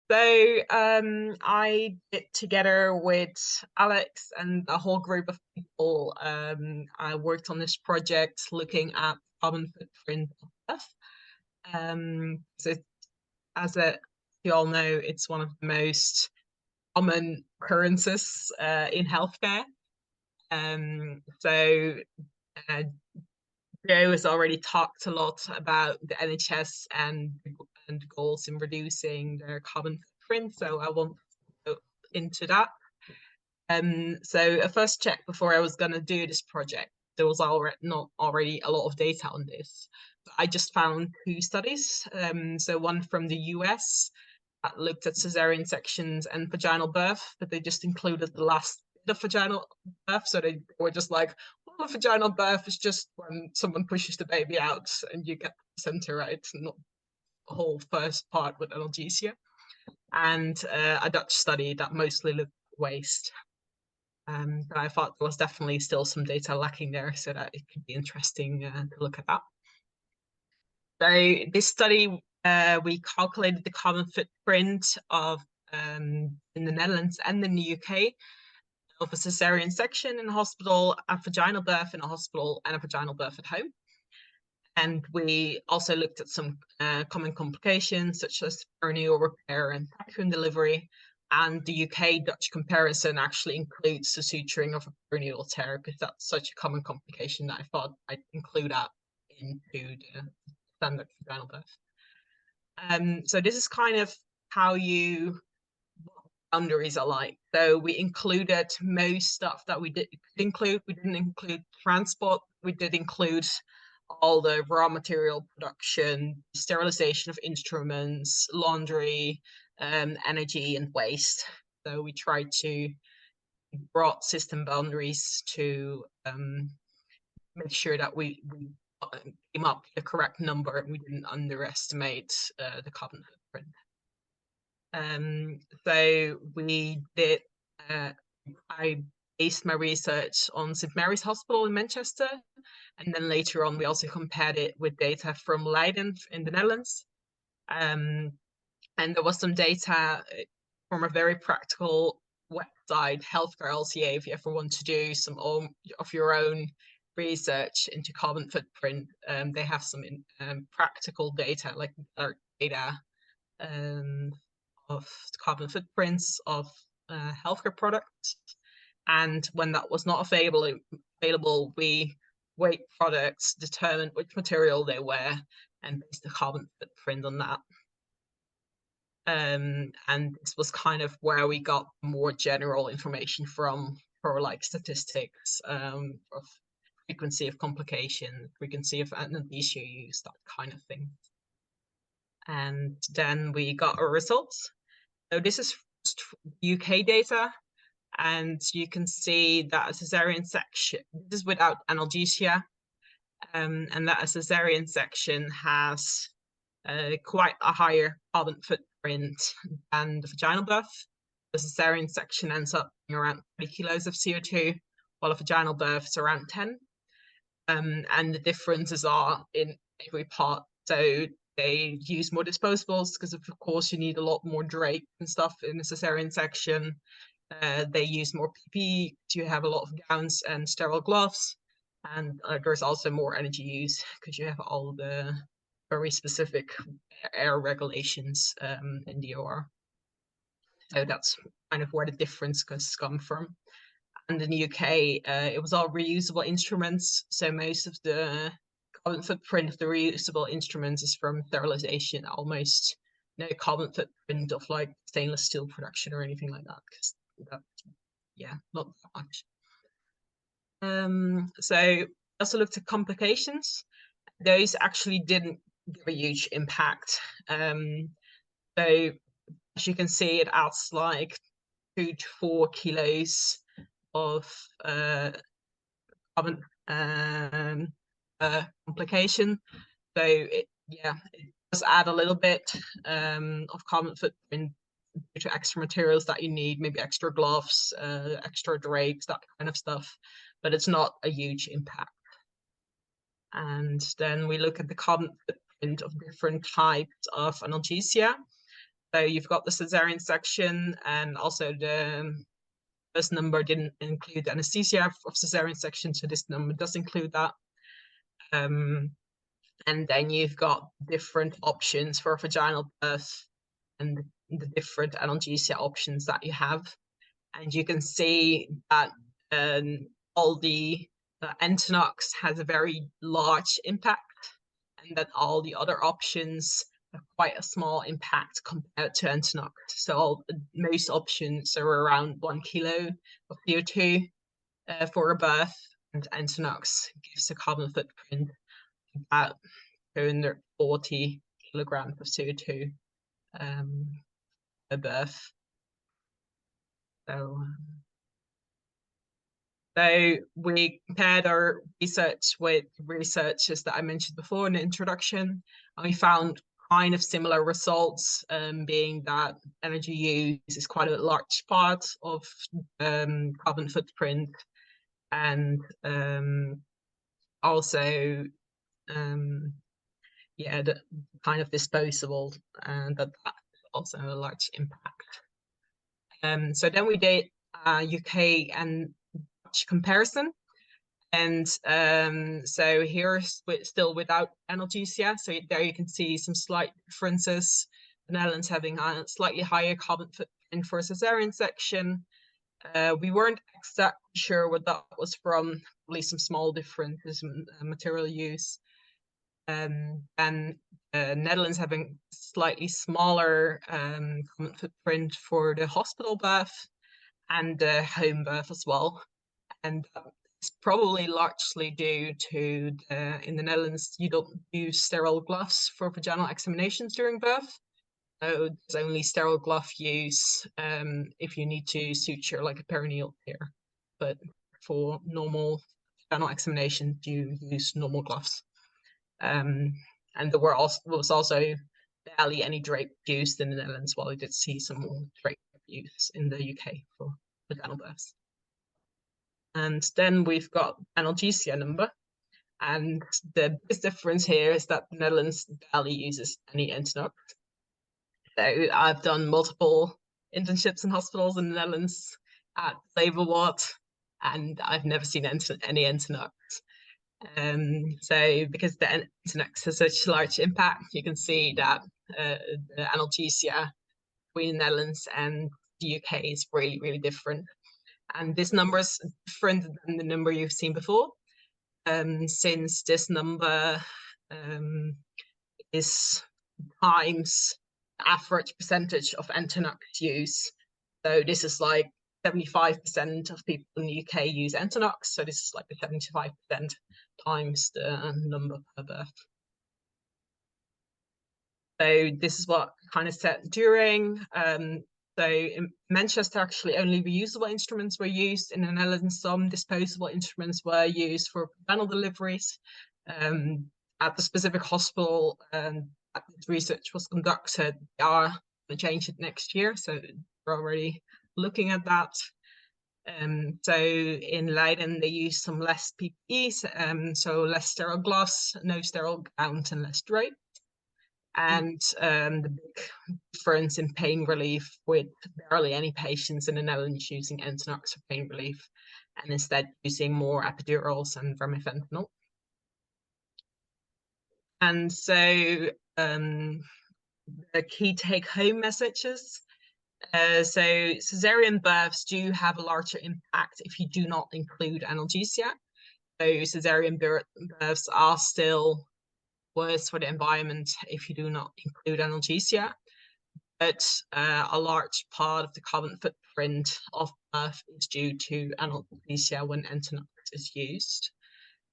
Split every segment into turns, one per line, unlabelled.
So I did together with Alex and a whole group of people. I worked on this project looking at carbon footprint of Earth. So you all know, it's one of the most common occurrences in healthcare. So Joe has already talked a lot about the NHS and goals in reducing their carbon footprint, so I won't go into that. So a first check before I was going to do this project, there was not already a lot of data on this. But I just found two studies. So one from the US that looked at caesarean sections and vaginal birth, but they just included the last bit of vaginal birth. So they were just like, well, vaginal birth is just when someone pushes the baby out and you get the placenta, right? Not the whole first part with analgesia. And a Dutch study that mostly looked at waste. But I thought there was definitely still some data lacking there, so that it could be interesting to look at that. So this study, we calculated the carbon footprint of in the Netherlands and in the UK of a caesarean section in a hospital, a vaginal birth in a hospital, and a vaginal birth at home. And we also looked at some common complications such as perineal repair and vacuum delivery. And the UK-Dutch comparison actually includes the suturing of a perineal tear, because that's such a common complication that I thought I'd include that into the standard vaginal birth. So this is kind of how boundaries are like. So we included most stuff that we did include. We didn't include transport. We did include all the raw material production, sterilization of instruments, laundry, energy and waste. So we tried to broad system boundaries to make sure that we came up with the correct number and we didn't underestimate the carbon footprint. So we did, I based my research on St. Mary's Hospital in Manchester, and then later on we also compared it with data from Leiden in the Netherlands. And there was some data from a very practical website, Healthcare LCA, if you ever want to do some of your own research into carbon footprint. They have some practical data, like data of carbon footprints of healthcare products. And when that was not available, we weighed products, determined which material they were, and based the carbon footprint on that. And this was kind of where we got more general information from, for like statistics of frequency of complication, frequency of anesthesia use, that kind of thing. And then we got our results. So this is UK data, and you can see that a caesarean section, this is without analgesia, and that a caesarean section has quite a higher carbon footprint than the vaginal birth. The caesarean section ends up being around 30 kilos of CO2, while a vaginal birth is around 10. And the differences are in every part. So they use more disposables because of course you need a lot more drape and stuff in the caesarean section. They use more PPE to have a lot of gowns and sterile gloves. And there's also more energy use because you have all the very specific air regulations in the OR. So that's kind of where the difference comes from. And in the UK, it was all reusable instruments. So most of the carbon footprint of the reusable instruments is from sterilization, almost no carbon footprint of like stainless steel production or anything like that, because that, yeah, not that much. So also looked at complications. Those actually didn't give a huge impact. So as you can see, it adds like 2 to 4 kilos of carbon complication. So it does add a little bit of carbon footprint due to extra materials that you need, maybe extra gloves, extra drapes, that kind of stuff, but it's not a huge impact. And then we look at the carbon footprint of different types of analgesia. So you've got the caesarean section, and also the first number didn't include anesthesia of caesarean section, so this number does include that. And then you've got different options for vaginal birth and the different analgesia options that you have. And you can see that all the Entonox has a very large impact, and that all the other options have quite a small impact compared to Entonox. So most options are around 1 kilo of CO2 for a birth, and Entonox gives a carbon footprint about 240 kilograms of CO2 per birth. So we compared our research with researchers that I mentioned before in the introduction, and we found kind of similar results, being that energy use is quite a large part of carbon footprint, and also yeah, the kind of disposable, and that's also a large impact. So then we did UK and Dutch comparison, and so here's still without analgesia. So there you can see some slight differences. The Netherlands having a slightly higher carbon footprint for caesarean section. We weren't exactly sure what that was from, at least some small differences in material use. And Netherlands having slightly smaller carbon footprint for the hospital birth and the home birth as well. And it's probably largely due to in the Netherlands, you don't use sterile gloves for vaginal examinations during birth. So there's only sterile glove use if you need to suture like a perineal tear. But for normal vaginal examination, you use normal gloves. And there was also barely any drape used in the Netherlands, while we did see some more drape use in the UK for vaginal births. And then we've got analgesia number. And the biggest difference here is that the Netherlands barely uses any Entonox. So I've done multiple internships in hospitals in the Netherlands at labor ward, and I've never seen any Entonox. So because the Entonox has such large impact, you can see that the analgesia between the Netherlands and the UK is really, really different. And this number is different than the number you've seen before, since this number is times the average percentage of Entonox use. So this is like 75% of people in the UK use Entonox, so this is like the 75% times the number per birth. So this is what kind of set during. So in Manchester, actually only reusable instruments were used. In the Netherlands, some disposable instruments were used for vaginal deliveries. At the specific hospital that this research was conducted, they are going to change it next year, so we're already looking at that. So in Leiden, they use some less PPEs, so less sterile gloves, no sterile gowns, and less drape. And the big difference in pain relief, with barely any patients in the Netherlands using Entonox for pain relief, and instead using more epidurals and remifentanil. And so the key take-home messages. So caesarean births do have a larger impact if you do not include analgesia. So caesarean births are still worse for the environment if you do not include analgesia. But a large part of the carbon footprint of birth is due to analgesia when Entonox is used.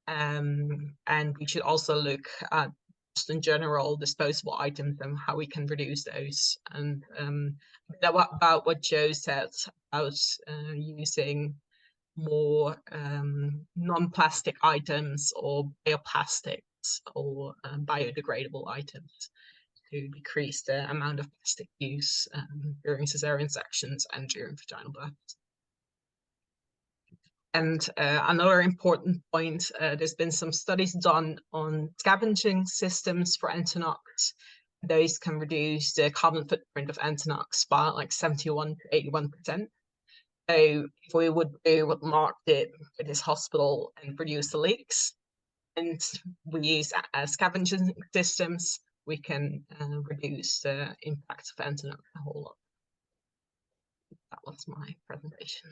And we should also look at, just in general, disposable items and how we can reduce those. And about what Joe said about using more non-plastic items or bioplastics or biodegradable items to decrease the amount of plastic use during caesarean sections and during vaginal births. And another important point, there's been some studies done on scavenging systems for Entonox. Those can reduce the carbon footprint of Entonox by like 71 to 81%. So if we would do what Mark did with his hospital and reduce the leaks, and we use scavenging systems, we can reduce the impact of Entonox a whole lot. That was my presentation.